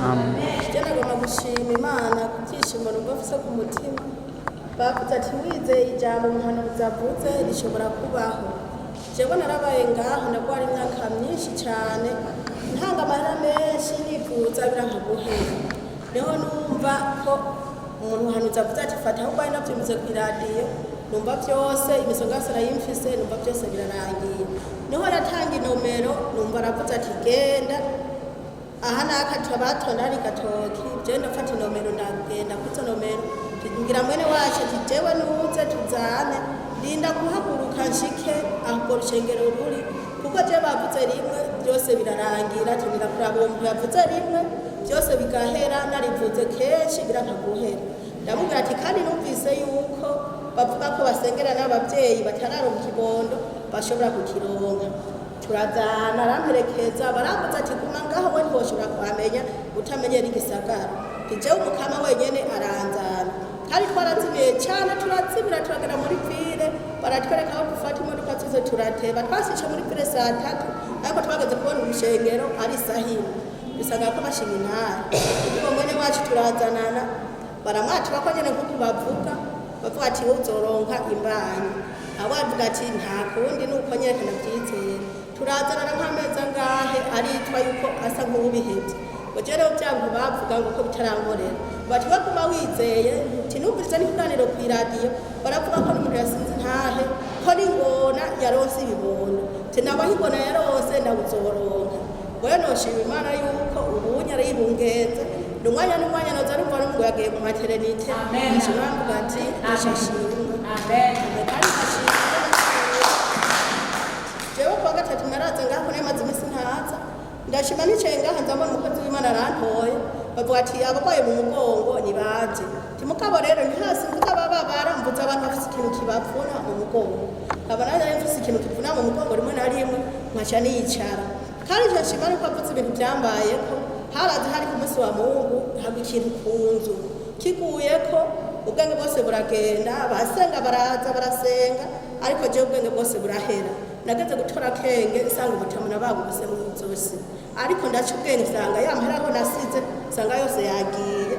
Jana goma gushima Imana kubyishimo numva mfise ku mutima bavuze ati wizeye ijambo umuhanuzi avuze rishobora kubaho. Jewe narabaye ngaho nagwara imyaka myinshi cyane ntanga amahera menshi nifuza biranka guhera. Niho numva ko umuntu umuhanuzi avuze ati fata ahubwo ari navyumvise ku radio numva byose imisonga yose arayimfise numva byose birarangiye. Niho aratanga inomero numva aravuze ati genda aha nakabatonda ari gatoki je ndafata inomero ndagenda kuzo nomero ngira mwene wacu ati jewe nuze tuzane linda kuhaguruka nshike aho rushengero ruri kuko je bavuze rimwe byose birarangira tugira kuraba umuntu yavuze rimwe byose bigahera narivuze kenshi birankaguhera. Ndamubwira ati kandi numvise yuko bavuga ko basengera n'abavyeyi batararonka ikibondo bashobora kukironka. Turazana aramperekeza baravuze ati kuma ngaho we ntiwoshobora kuhamenya utamenyera igisagara. Jewe umukama wenyene aranzana kandi twarazimiye cyane turazimira turagera muri ville baratwereka aho dufata imodoka tuze turateba twasice muri ville saa 3 ariko twageze kubona urushengero ari sahino bisanga ko bashinga intara ubwo mwene wacu turazanana baramwatira ko nyene nkuko bavuga ati uzoronka imbanyi abavuga ati nta kundi nuko nyerekana byizeye turazanana nk'ameza ngahe aritwa yuko asa nk'ubihebye bajere byangu bavuga ngo ko bitarankorera bati bakuma wizeye tinubiriza n'ikiganiro ku radio baravuga ko n'umuntu yasinze ntahe ko n'ingona yaronse ibibondo tinabahigona yarose ndabuzoronka boyo noshima Imana yuko ubunya ari ibungeze n'umwanya noza numva ngo yagiye mu maternité nshimamvuga ati ashashimwe amen kandi ashimwe jewe kwa gatatu naraza ngaho nemaze imisi ntaza ndashima nicaye ngaha nzabona umukozi w'Imana arantoye bavuga ati abarwaye mu mugongo nibaje timukabo rero ntihasi mvuga baba baramvuza abantu bafite ikintu kibavuna mu mugongo abana rero mfise ikintu kivuna mu mugongo rimwe na rimwe nkaca niyicara kandi ndashima nuko avuze ibintu byambayeko haraza hari ku munsi wa Mungu haba ikintu kunzu kiguyeko ubwenge bwose buragenda basenga baraza barasenga ariko je ubwenge bwose burahera nageze gutora kenge isanga ubutamuna babuguse mu nzosi ariko ndacu ubwenge nsanga yamahera aho nasize nsanga yose yagiye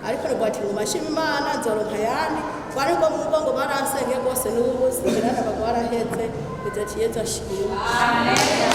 ariko nubwo ngo mashima Imana nzoronka yani twari ngo mu mugongo baransenge bose n'ubu singira nabagwara heze bizatiye zashimye amen.